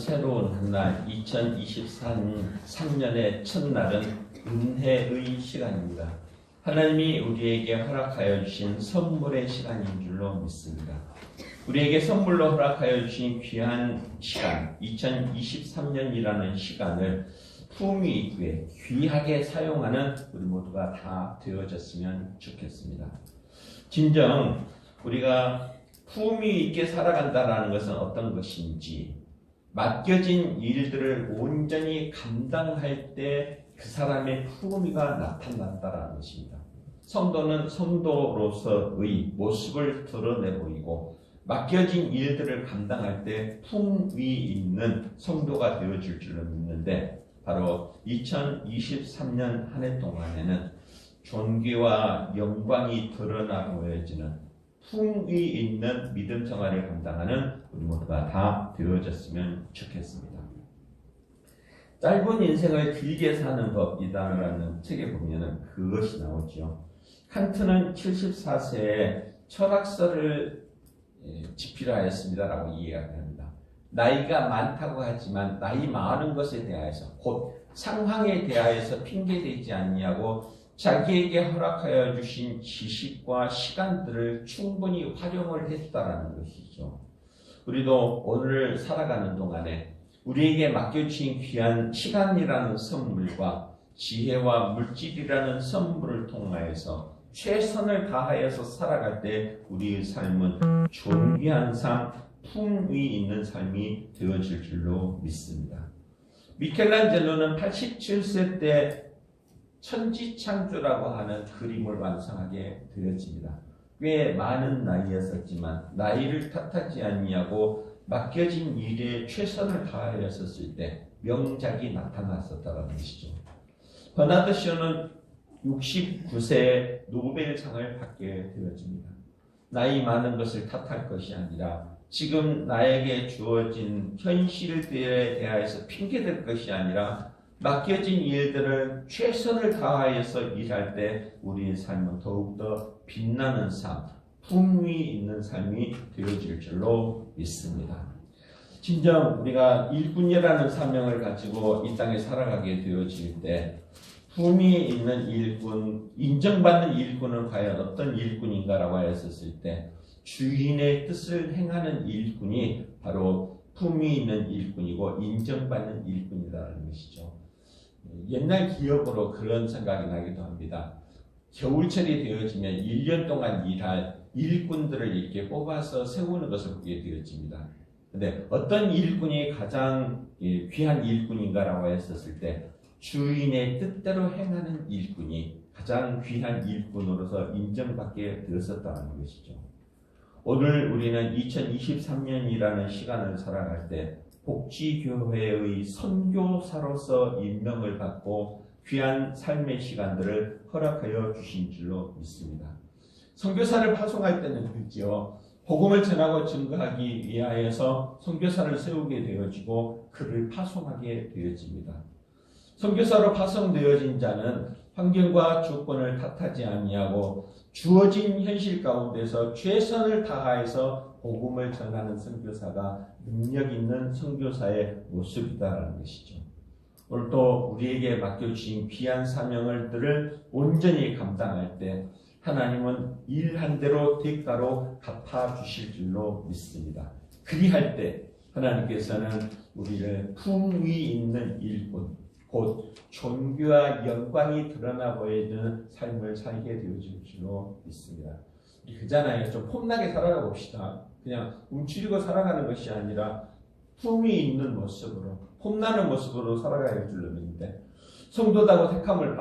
새로운 한 날, 2023년의 첫날은 은혜의 시간입니다. 하나님이 우리에게 허락하여 주신 선물의 시간인 줄로 믿습니다. 우리에게 선물로 허락하여 주신 귀한 시간, 2023년이라는 시간을 품위 있게 귀하게 사용하는 우리 모두가 다 되어졌으면 좋겠습니다. 진정 우리가 품위 있게 살아간다는 것은 어떤 것인지, 맡겨진 일들을 온전히 감당할 때 그 사람의 품위가 나타난다는 것입니다. 성도는 성도로서의 모습을 드러내 보이고, 맡겨진 일들을 감당할 때 품위 있는 성도가 되어줄 줄로 믿는데, 바로 2023년 한 해 동안에는 존귀와 영광이 드러나 보여지는 품위 있는 믿음 생활을 감당하는 우리 모두가 다 되어졌으면 좋겠습니다. 짧은 인생을 길게 사는 법이다라는 책에 보면은 그것이 나오죠. 칸트는 74세에 철학서를 집필하였습니다라고 이야기합니다. 나이가 많다고 하지만 나이 많은 것에 대하여서, 곧 상황에 대하여서 핑계대지 않냐고 자기에게 허락하여 주신 지식과 시간들을 충분히 활용을 했다라는 것이죠. 우리도 오늘 살아가는 동안에 우리에게 맡겨주신 귀한 시간이라는 선물과 지혜와 물질이라는 선물을 통하여서 최선을 다하여서 살아갈 때 우리의 삶은 존귀한 삶, 품위 있는 삶이 되어질 줄로 믿습니다. 미켈란젤로는 87세 때 천지창조라고 하는 그림을 완성하게 되었습니다. 꽤 많은 나이였었지만 나이를 탓하지 않냐고 맡겨진 일에 최선을 다하였었을 때 명작이 나타났었다는 것이죠. 버나드 쇼는 69세에 노벨상을 받게 되었습니다. 나이 많은 것을 탓할 것이 아니라, 지금 나에게 주어진 현실들에 대하여서 핑계댈 것이 아니라, 맡겨진 일들을 최선을 다하여서 일할 때 우리의 삶은 더욱더 빛나는 삶, 품위 있는 삶이 되어질 줄로 믿습니다. 진정 우리가 일꾼이라는 사명을 가지고 이 땅에 살아가게 되어질 때 품위 있는 일꾼, 인정받는 일꾼은 과연 어떤 일꾼인가라고 했었을 때 주인의 뜻을 행하는 일꾼이 바로 품위 있는 일꾼이고 인정받는 일꾼이라는 것이죠. 옛날 기억으로 그런 생각이 나기도 합니다. 겨울철이 되어지면 1년 동안 일할 일꾼들을 이렇게 뽑아서 세우는 것을 보게 되어집니다. 근데 어떤 일꾼이 가장 귀한 일꾼인가라고 했었을 때 주인의 뜻대로 행하는 일꾼이 가장 귀한 일꾼으로서 인정받게 되었었다는 것이죠. 오늘 우리는 2023년이라는 시간을 살아갈 때 복지교회의 선교사로서 임명을 받고 귀한 삶의 시간들을 허락하여 주신 줄로 믿습니다. 선교사를 파송할 때는 그렇지요. 복음을 전하고 증거하기 위하여서 선교사를 세우게 되어지고 그를 파송하게 되어집니다. 선교사로 파송되어진 자는 환경과 조건을 탓하지 아니하고 주어진 현실 가운데서 최선을 다하여서 복음을 전하는 선교사가 능력 있는 선교사의 모습이다라는 것이죠. 오늘 또 우리에게 맡겨주신 귀한 사명들을 온전히 감당할 때 하나님은 일한 대로 대가로 갚아주실 줄로 믿습니다. 그리할 때 하나님께서는 우리를 품위 있는 일꾼, 곧 존귀와 영광이 드러나 보이는 삶을 살게 되어질 줄로 믿습니다. 그잖아요. 좀 폼나게 살아가 봅시다. 그냥 움츠리고 살아가는 것이 아니라 품위 있는 모습으로, 폼나는 모습으로 살아가야 할 줄로 믿는데, 성도다고 택함을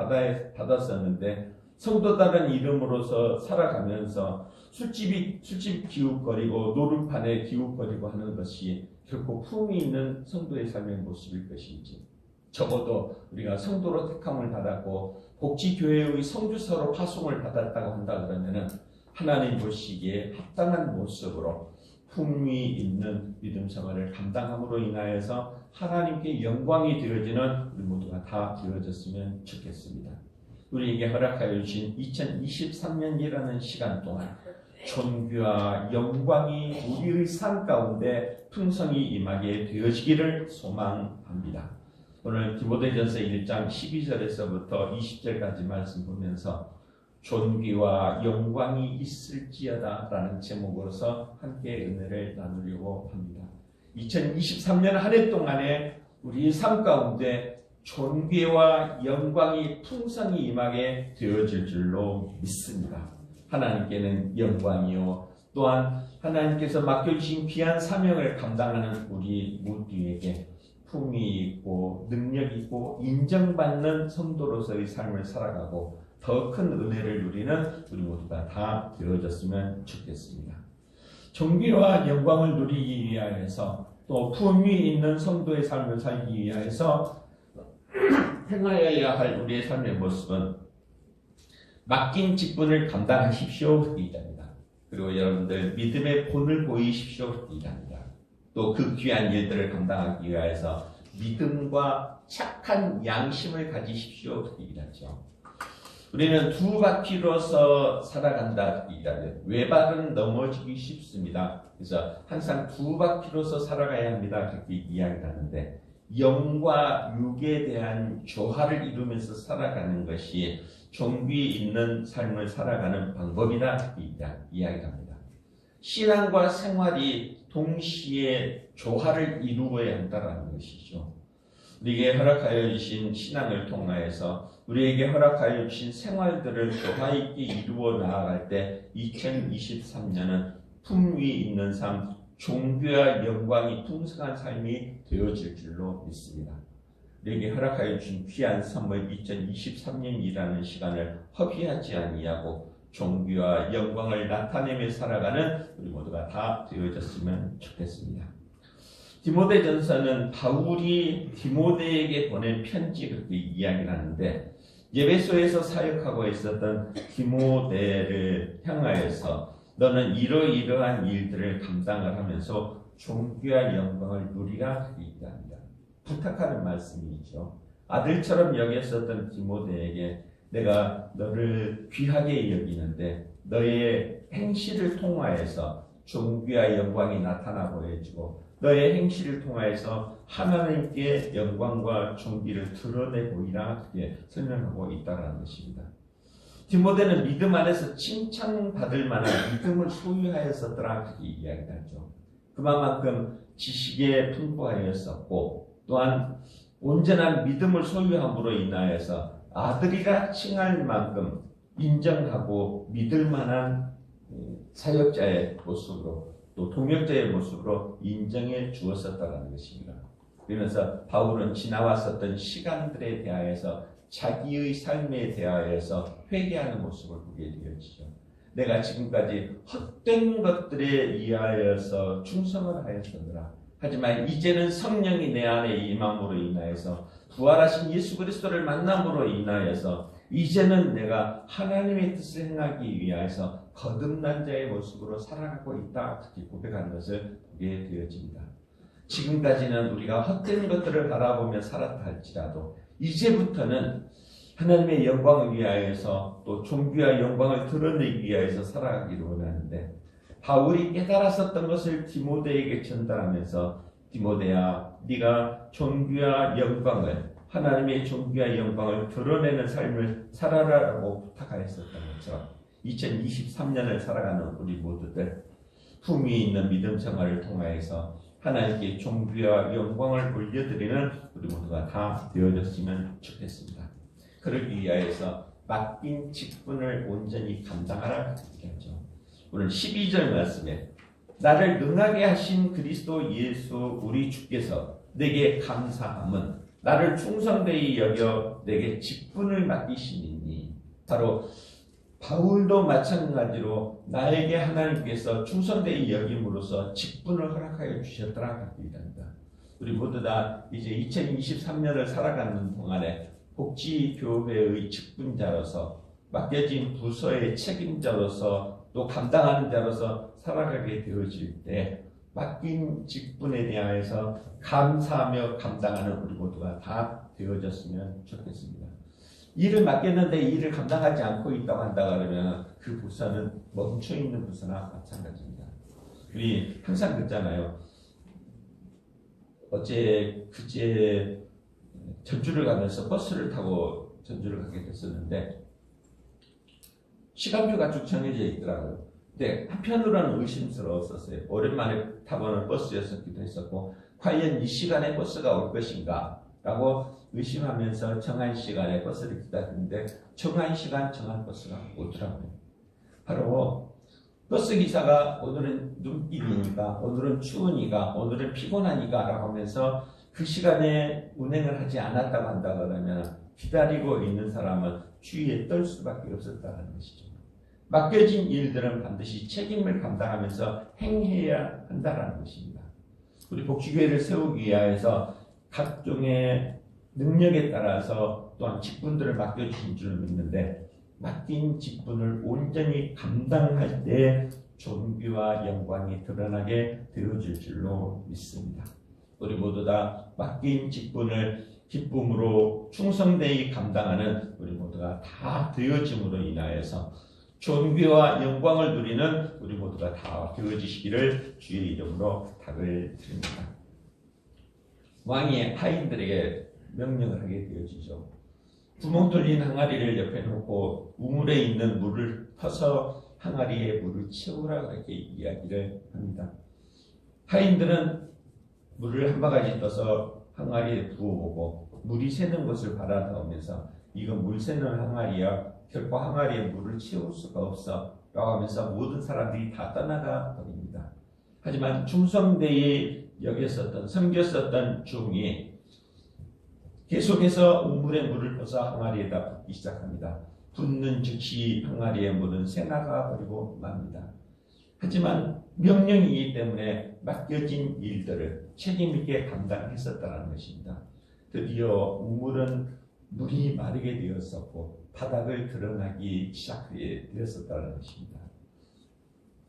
받았었는데 성도다는 이름으로서 살아가면서 술집 기웃거리고 노름판에 기웃거리고 하는 것이 결코 품위 있는 성도의 삶의 모습일 것인지, 적어도 우리가 성도로 택함을 받았고 복지교회의 선교사로 파송을 받았다고 한다 그러면은 하나님 보시기에 합당한 모습으로 품위 있는 믿음 생활을 감당함으로 인하여서 하나님께 영광이 되어지는 우리 모두가 다 되어졌으면 좋겠습니다. 우리에게 허락하여 주신 2023년이라는 시간 동안 존귀와 영광이 우리의 삶 가운데 풍성히 임하게 되어지기를 소망합니다. 오늘 디모데전서 1장 12절에서부터 20절까지 말씀 보면서 존귀와 영광이 있을지어다 라는 제목으로서 함께 은혜를 나누려고 합니다. 2023년 한 해 동안에 우리 삶 가운데 존귀와 영광이 풍성히 임하게 되어질 줄로 믿습니다. 하나님께는 영광이요, 또한 하나님께서 맡겨주신 귀한 사명을 감당하는 우리 모두에게 품위 있고 능력 있고 인정받는 성도로서의 삶을 살아가고 더 큰 은혜를 누리는 우리 모두가 다 되어졌으면 좋겠습니다. 존귀와 영광을 누리기 위하여서 또 품위 있는 성도의 삶을 살기 위하여서 행하여야 할 우리의 삶의 모습은 맡긴 직분을 감당하십시오 이랍니다. 그리고 여러분들 믿음의 본을 보이십시오 이랍니다. 또 그 귀한 일들을 감당하기 위해서 믿음과 착한 양심을 가지십시오 이라죠. 우리는 두 바퀴로서 살아간다 이라요. 외발은 넘어지기 쉽습니다. 그래서 항상 두 바퀴로서 살아가야 합니다. 그렇게 이야기하는데 영과 육에 대한 조화를 이루면서 살아가는 것이 존귀 있는 삶을 살아가는 방법이다 이야기합니다. 신앙과 생활이 동시에 조화를 이루어야 한다는 것이죠. 우리에게 허락하여 주신 신앙을 통하여서 우리에게 허락하여 주신 생활들을 조화 있게 이루어 나아갈 때 2023년은 품위 있는 삶, 존귀와 영광이 풍성한 삶이 되어질 줄로 믿습니다. 우리에게 허락하여 주신 귀한 선물 2023년이라는 시간을 허비하지 아니하고 존귀와 영광을 나타내며 살아가는 우리 모두가 다 되어졌으면 좋겠습니다. 디모데전서는 바울이 디모데에게 보낸 편지 그렇게 이야기를 하는데 예배소에서 사역하고 있었던 디모데를 향하여서 너는 이러이러한 일들을 감당을 하면서 존귀와 영광을 누리라 얘기합니다. 부탁하는 말씀이죠. 아들처럼 여겼었던 디모데에게 내가 너를 귀하게 여기는데 너의 행실을 통하여서 존귀와 영광이 나타나 보여지고 너의 행실을 통하여서 하나님께 영광과 존귀를 드러내 보이라 그렇게 설명하고 있다는 것입니다. 디모데는 믿음 안에서 칭찬받을 만한 믿음을 소유하였었더라 그렇게 이야기하죠. 그만큼 지식에 풍부하였었고 또한 온전한 믿음을 소유함으로 인하여서 아들이라 칭할 만큼 인정하고 믿을 만한 사역자의 모습으로 또 동역자의 모습으로 인정해 주었었다는 것입니다. 그러면서 바울은 지나왔었던 시간들에 대하여서 자기의 삶에 대하여서 회개하는 모습을 보게 되어지죠. 내가 지금까지 헛된 것들에 의하여서 충성을 하였었느라 하지만 이제는 성령이 내 안에 임함으로 인하여서 부활하신 예수 그리스도를 만남으로 인하여서 이제는 내가 하나님의 뜻을 행하기 위하여서 거듭난 자의 모습으로 살아가고 있다 그렇게 고백하는 것을 보게 되어집니다. 지금까지는 우리가 헛된 것들을 바라보며 살았다 할지라도 이제부터는 하나님의 영광을 위하여서 또 존귀와 영광을 드러내기 위하여서 살아가기를 원하는데 바울이 깨달았었던 것을 디모데에게 전달하면서 디모데야 네가 존귀와 영광을 하나님의 존귀와 영광을 드러내는 삶을 살아라라고 부탁하였었던 것처럼 2023년을 살아가는 우리 모두들 품위 있는 믿음 생활을 통하여서 하나님께 존귀와 영광을 올려드리는 우리 모두가 다 되어졌으면 좋겠습니다. 그러기 위하여서 맡긴 직분을 온전히 감당하라 얘기하죠. 오늘 12절 말씀에 나를 능하게 하신 그리스도 예수 우리 주께서 내게 감사함은 나를 충성되이 여겨 내게 직분을 맡기시니 바로 바울도 마찬가지로 나에게 하나님께서 충성되이 여김으로써 직분을 허락하여 주셨더라 그렇게 얘기합니다. 우리 모두 다 이제 2023년을 살아가는 동안에 복지교회의 직분자로서 맡겨진 부서의 책임자로서 또 감당하는 자로서 살아가게 되어질 때 맡긴 직분에 대하여서 감사하며 감당하는 우리 모두가 다 되어졌으면 좋겠습니다. 일을 맡겼는데 일을 감당하지 않고 있다고 한다 그러면 그 부서는 멈춰있는 부서나 마찬가지입니다. 우리 항상 그랬잖아요. 그제 전주를 가면서 버스를 타고 전주를 가게 됐었는데 시간표가 쭉 정해져 있더라고요. 근데 한편으로는 의심스러웠었어요. 오랜만에 타보는 버스였었기도 했었고 과연 이 시간에 버스가 올 것인가 라고 의심하면서 정한 시간에 버스를 기다리는데 정한 시간 정한 버스가 오더라고요. 바로 버스 기사가 오늘은 눈길이니까, 오늘은 추우니까, 오늘은 피곤하니까 라고 하면서 그 시간에 운행을 하지 않았다고 한다 그러면 기다리고 있는 사람은 주위에 떨 수밖에 없었다는 것이죠. 맡겨진 일들은 반드시 책임을 감당하면서 행해야 한다는 것입니다. 우리 복지교회를 세우기 위하여서 각종의 능력에 따라서 또한 직분들을 맡겨주신 줄 믿는데 맡긴 직분을 온전히 감당할 때 존귀와 영광이 드러나게 되어질 줄로 믿습니다. 우리 모두 다 맡긴 직분을 기쁨으로 충성되이 감당하는 우리 모두가 다 되어짐으로 인하여서 존귀와 영광을 누리는 우리 모두가 다 되어지시기를 주의 이름으로 부탁을 드립니다. 왕이 하인들에게 명령을 하게 되어지죠. 구멍 뚫린 항아리를 옆에 놓고 우물에 있는 물을 터서 항아리에 물을 채우라고 이렇게 이야기를 합니다. 하인들은 물을 한 바가지 떠서 항아리에 부어보고 물이 새는 것을 바라보면서 이건 물 새는 항아리야, 결코 항아리에 물을 채울 수가 없어 라고 하면서 모든 사람들이 다 떠나가 버립니다. 하지만 충성되이 여겼었던, 섬겼었던 종이 계속해서 우물에 물을 떠서 항아리에다 붓기 시작합니다. 붓는 즉시 항아리의 물은 새나가 버리고 맙니다. 하지만 명령이기 때문에 맡겨진 일들을 책임있게 감당했었다는 것입니다. 드디어 우물은 물이 마르게 되었었고 바닥을 드러나기 시작하게 되었었다는 것입니다.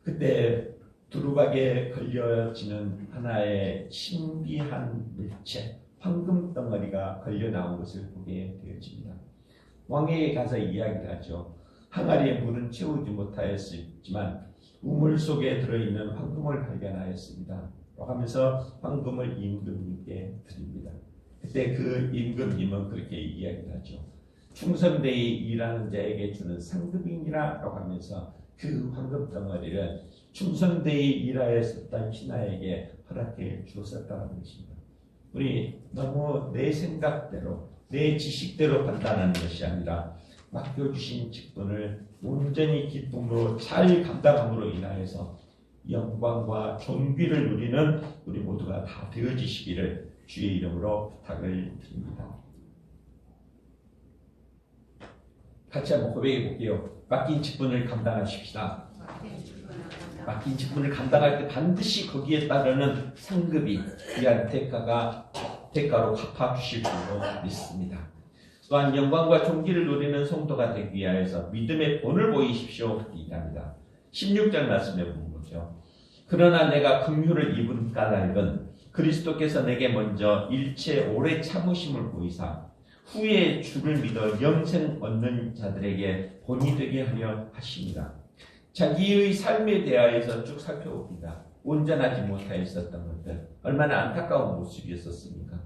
그때 두루박에 걸려지는 하나의 신비한 물체, 황금 덩어리가 걸려 나온 것을 보게 되어집니다. 왕에게 가서 이야기를 하죠. 항아리에 물은 채우지 못하였지만 우물 속에 들어있는 황금을 발견하였습니다. 하면서 황금을 임금님께 드립니다. 그때 그 임금님은 그렇게 이야기를 하죠. 충성되이 일하는 자에게 주는 상급이니라고 하면서 그 황금 덩어리를 충성되이 일하였었던 신하에게 허락해 주었었다는 것입니다. 우리 너무 내 생각대로 내 지식대로 판단하는 것이 아니라 맡겨주신 직분을 온전히 기쁨으로 잘 감당함으로 인하여서 영광과 존귀를 누리는 우리 모두가 다 되어지시기를 주의 이름으로 부탁을 드립니다. 같이 한번 고백해 볼게요. 맡긴 직분을 감당하십시다. 맡긴 직분을 감당할 때 반드시 거기에 따르는 상급이 귀한 대가로 갚아주실 줄로 믿습니다. 또한 영광과 존귀를 누리는 성도가 되기 위하여서 믿음의 본을 보이십시오. 얘기합니다. 16절 말씀에 보면 보죠. 그러나 내가 긍휼을 입은 까닭은 그리스도께서 내게 먼저 일체 오래 참으심을 보이사 후에 주를 믿어 영생 얻는 자들에게 본이 되게 하려 하십니다. 자기의 삶에 대하여서 쭉 살펴봅니다. 온전하지 못하였었던 것들, 얼마나 안타까운 모습이었었습니까?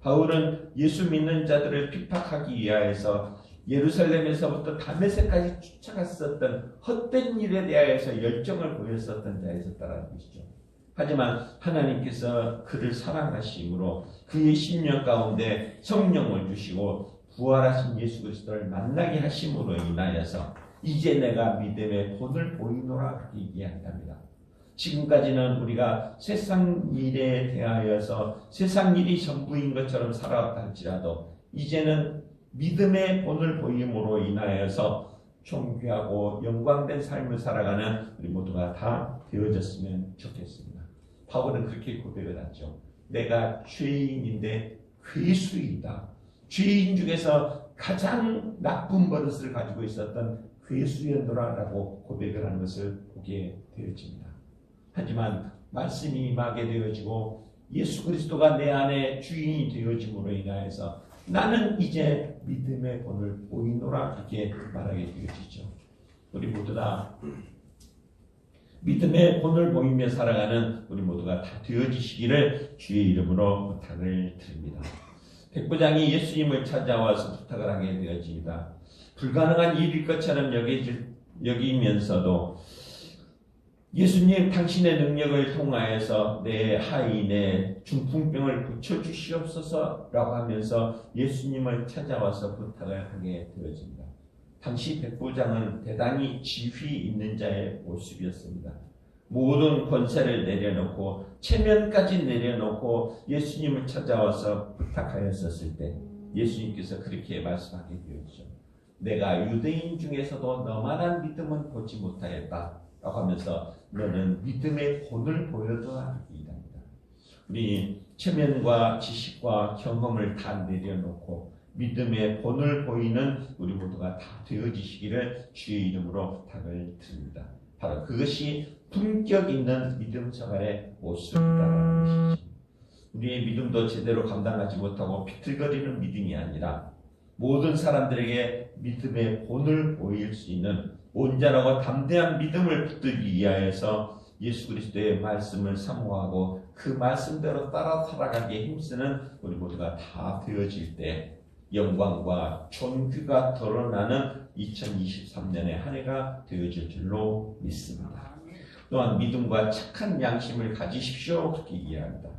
바울은 예수 믿는 자들을 핍박하기 위하여서 예루살렘에서부터 다메섹까지 쫓아갔었던 헛된 일에 대하여서 열정을 보였었던 자였었다는 것이죠. 하지만 하나님께서 그를 사랑하심으로 그의 심령 가운데 성령을 주시고 부활하신 예수 그리스도를 만나게 하심으로 인하여서 이제 내가 믿음의 본을 보이노라 그렇게 이야기합니다. 지금까지는 우리가 세상 일에 대하여서 세상 일이 전부인 것처럼 살아왔다 할지라도 이제는 믿음의 본을 보임으로 인하여서 존귀하고 영광된 삶을 살아가는 우리 모두가 다 되어졌으면 좋겠습니다. 바울은 그렇게 고백을 하죠. 내가 죄인인데 괴수이다. 죄인 중에서 가장 나쁜 버릇을 가지고 있었던 괴수였노라라고 고백을 하는 것을 보게 되어집니다. 하지만 말씀이 임하게 되어지고 예수 그리스도가 내 안에 주인이 되어짐으로 인하여서 나는 이제 믿음의 본을 보이노라 그렇게 말하게 되어지죠. 우리 모두 다 믿음의 본을 보이며 살아가는 우리 모두가 다 되어지시기를 주의 이름으로 부탁을 드립니다. 백부장이 예수님을 찾아와서 부탁을 하게 되어집니다. 불가능한 일일 것처럼 여기면서도 예수님 당신의 능력을 통하여서 내 하인의 중풍병을 고쳐주시옵소서라고 하면서 예수님을 찾아와서 부탁을 하게 되어집니다. 당시 백부장은 대단히 지위 있는 자의 모습이었습니다. 모든 권세를 내려놓고 체면까지 내려놓고 예수님을 찾아와서 부탁하였었을 때 예수님께서 그렇게 말씀하게 되었죠. 내가 유대인 중에서도 너만한 믿음은 보지 못하였다 라고 하면서 너는 믿음의 본을 보여줘야 합니다. 우리 체면과 지식과 경험을 다 내려놓고 믿음의 본을 보이는 우리 모두가 다 되어지시기를 주의 이름으로 부탁을 드립니다. 바로 그것이 품격 있는 믿음 생활의 모습이라는 것이죠. 우리의 믿음도 제대로 감당하지 못하고 비틀거리는 믿음이 아니라 모든 사람들에게 믿음의 본을 보일 수 있는 온전하고 담대한 믿음을 붙들기 위하여서 예수 그리스도의 말씀을 사모하고 그 말씀대로 따라 살아가기에 힘쓰는 우리 모두가 다 되어질 때 영광과 존귀가 드러나는 2023년의 한 해가 되어질 줄로 믿습니다. 또한 믿음과 착한 양심을 가지십시오 그렇게 이해합니다.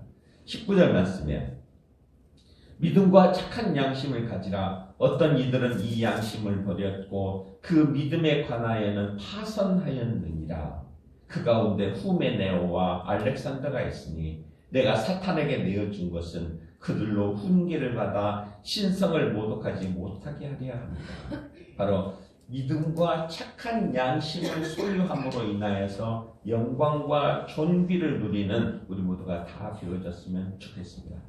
19절 말씀에 믿음과 착한 양심을 가지라. 어떤 이들은 이 양심을 버렸고 그 믿음에 관하여는 파선하였느니라. 그 가운데 후메네오와 알렉산더가 있으니 내가 사탄에게 내어준 것은 그들로 훈계를 받아 신성을 모독하지 못하게 하려 합니다. 바로 믿음과 착한 양심을 소유함으로 인하여서 영광과 존귀를 누리는 우리 모두가 다 되어졌으면 좋겠습니다.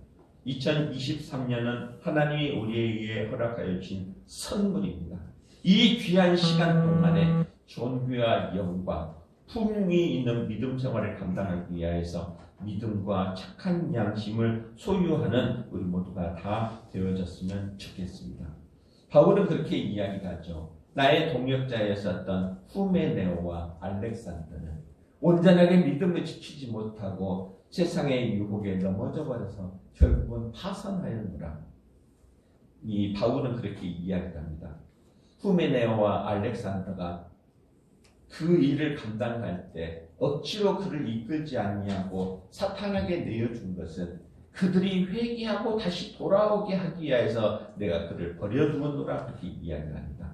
2023년은 하나님이 우리에게 허락하여 주신 선물입니다. 이 귀한 시간 동안에 존귀와 영광, 품위 있는 믿음 생활을 감당하기 위하여서 믿음과 착한 양심을 소유하는 우리 모두가 다 되어졌으면 좋겠습니다. 바울은 그렇게 이야기하죠. 나의 동역자였었던 후메네오와 알렉산더는 온전하게 믿음을 지키지 못하고 세상의 유혹에 넘어져 버려서 결국은 파산하였노라. 이 바울은 그렇게 이야기합니다. 후메네오와 알렉산더가 그 일을 감당할 때 억지로 그를 이끌지 아니하고 사탄에게 내어준 것은 그들이 회개하고 다시 돌아오게 하기 위해서 내가 그를 버려두었노라 그렇게 이야기합니다.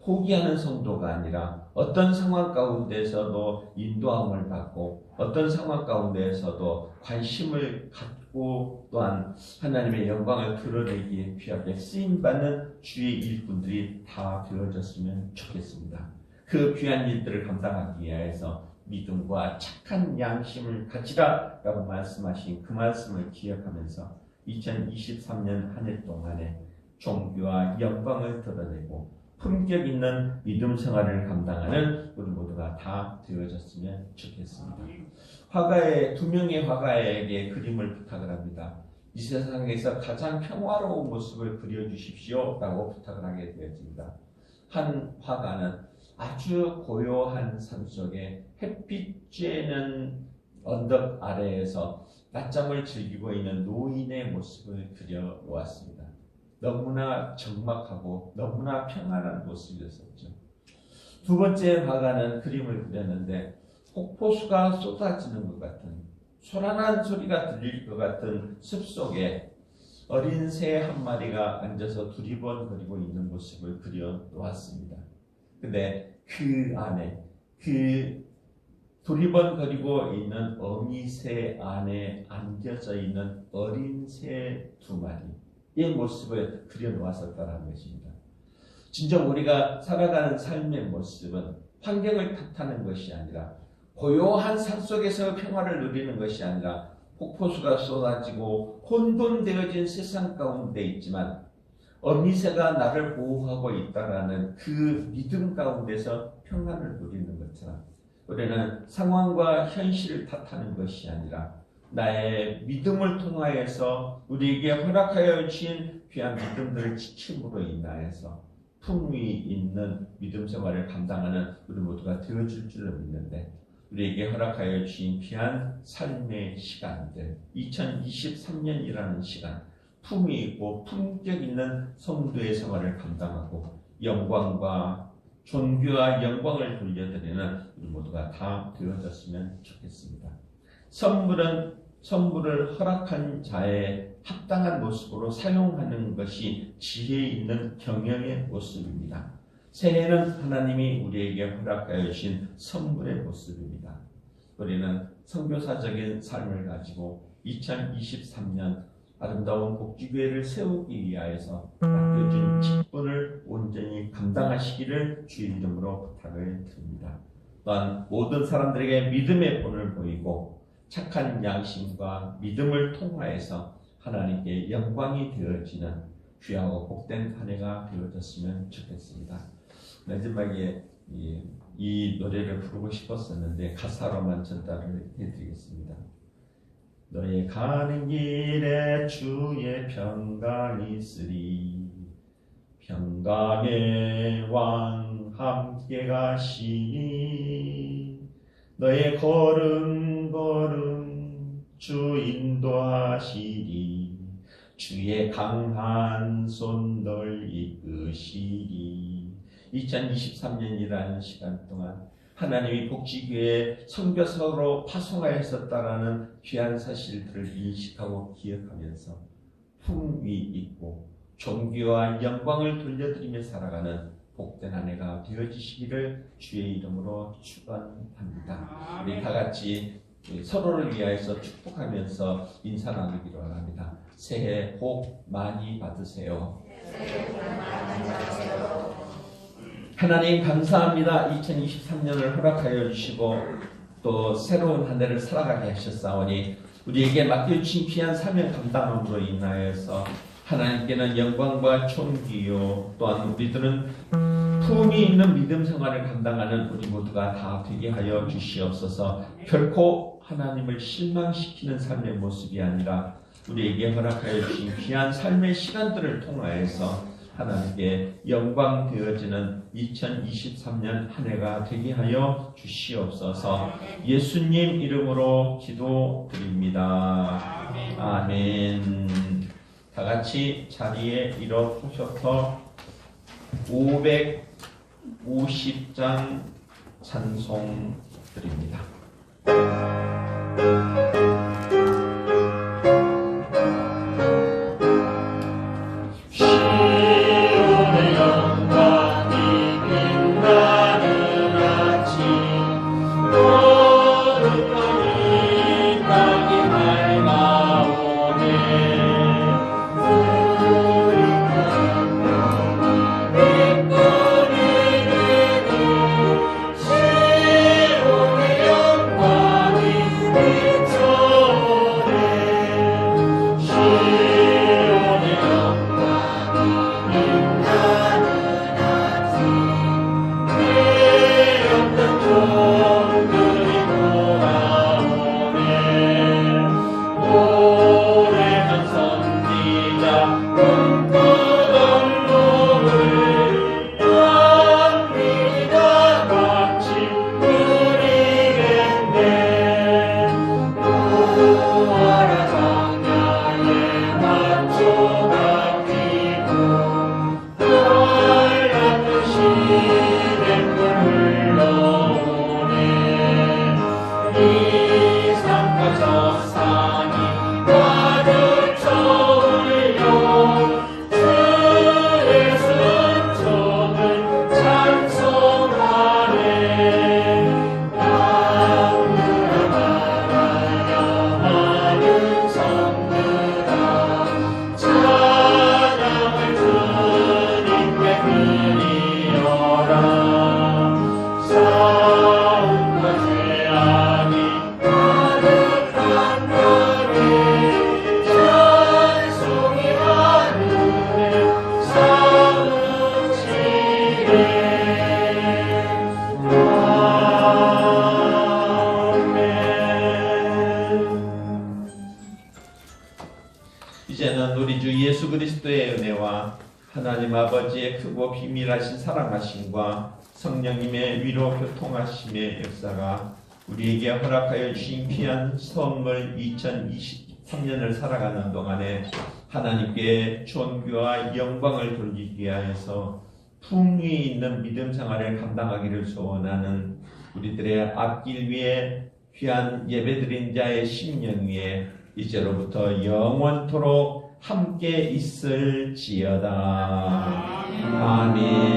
포기하는 성도가 아니라 어떤 상황 가운데서도 인도함을 받고 어떤 상황 가운데서도 관심을 갖고 또한 하나님의 영광을 드러내기에 귀하게 쓰임받는 주의 일꾼들이 다 되어졌으면 좋겠습니다. 그 귀한 일들을 감당하기 위해서 믿음과 착한 양심을 가지라 라고 말씀하신 그 말씀을 기억하면서 2023년 한 해 동안에 존귀와 영광을 드러내고 품격 있는 믿음 생활을 감당하는 우리 모두가 다 되어졌으면 좋겠습니다. 화가의 두 명의 화가에게 그림을 부탁을 합니다. 이 세상에서 가장 평화로운 모습을 그려주십시오 라고 부탁을 하게 되어집니다. 한 화가는 아주 고요한 산 속에 햇빛 쬐는 언덕 아래에서 낮잠을 즐기고 있는 노인의 모습을 그려놓았습니다. 너무나 적막하고 너무나 평안한 모습이었었죠. 두 번째 화가는 그림을 그렸는데 폭포수가 쏟아지는 것 같은 소란한 소리가 들릴 것 같은 숲속에 어린 새 한 마리가 앉아서 두리번거리고 있는 모습을 그려놓았습니다. 근데 그 안에 그 두리번거리고 있는 어미새 안에 안겨져 있는 어린 새 두 마리의 모습을 그려놓았었다는 것입니다. 진정 우리가 살아가는 삶의 모습은 환경을 탓하는 것이 아니라 고요한 산속에서 평화를 누리는 것이 아니라 폭포수가 쏟아지고 혼돈되어진 세상 가운데 있지만 어미새가 나를 보호하고 있다라는 그 믿음 가운데서 평안을 누리는 것처럼 우리는 상황과 현실을 탓하는 것이 아니라 나의 믿음을 통하여서 우리에게 허락하여 주신 귀한 믿음들을 지킴으로 인하여서 품위 있는 믿음 생활을 감당하는 우리 모두가 되어줄 줄로 믿는데, 우리에게 허락하여 주신 귀한 삶의 시간들, 2023년이라는 시간, 품위 있고 품격 있는 성도의 생활을 감당하고 영광과 존귀와 영광을 돌려드리는 우리 모두가 다 되어졌으면 좋겠습니다. 선물을 허락한 자의 합당한 모습으로 사용하는 것이 지혜 있는 경영의 모습입니다. 새해는 하나님이 우리에게 허락하여 주신 선물의 모습입니다. 우리는 선교사적인 삶을 가지고 2023년 아름다운 복지교회를 세우기 위하여서 맡겨진 직분을 온전히 감당하시기를 주의 이름으로 부탁을 드립니다. 또한 모든 사람들에게 믿음의 본을 보이고 착한 양심과 믿음을 통하여서 하나님께 영광이 되어지는 귀하고 복된 한 해가 되어졌으면 좋겠습니다. 마지막에 이 노래를 부르고 싶었었는데 가사로만 전달을 해드리겠습니다. 너의 가는 길에 주의 평강이 있으리, 평강의 왕 함께 가시니, 너의 걸음 주 인도하시리, 주의 강한 손 널 이끄시리. 2023년이라는 시간 동안 하나님이 복지교회 선교사로 파송하였었다라는 귀한 사실들을 인식하고 기억하면서 품위 있고 존귀와 영광을 돌려드리며 살아가는 복된 한 해가 되어지시기를 주의 이름으로 축원합니다. 우리 다 같이 서로를 위하여서 축복하면서 인사 나누기로 합니다. 새해 복 많이 받으세요. 하나님 감사합니다. 2023년을 허락하여 주시고 또 새로운 한 해를 살아가게 하셨사오니 우리에게 맡겨주신 귀한 사명 감당함으로 인하여서 하나님께는 영광과 존귀요, 또한 우리들은 품위 있는 믿음 생활을 감당하는 우리 모두가 다 되게 하여 주시옵소서. 결코 하나님을 실망시키는 삶의 모습이 아니라 우리에게 허락하여 주신 귀한 삶의 시간들을 통하여서 하나님께 영광 되어지는 2023년 한 해가 되게 하여 주시옵소서. 예수님 이름으로 기도드립니다. 아멘. 다 같이 자리에 일어서셔서 550장 찬송 드립니다. 은혜와 하나님 아버지의 크고 비밀하신 사랑하심과 성령님의 위로 교통하심의 역사가 우리에게 허락하여 주신 귀한 선물 2023년을 살아가는 동안에 하나님께 존귀와 영광을 돌리기 위하여서 풍미 있는 믿음 생활을 감당하기를 소원하는 우리들의 앞길 위에 귀한 예배드린 자의 심령 위에 이제로부터 영원토록 함께 있을지어다. 아멘.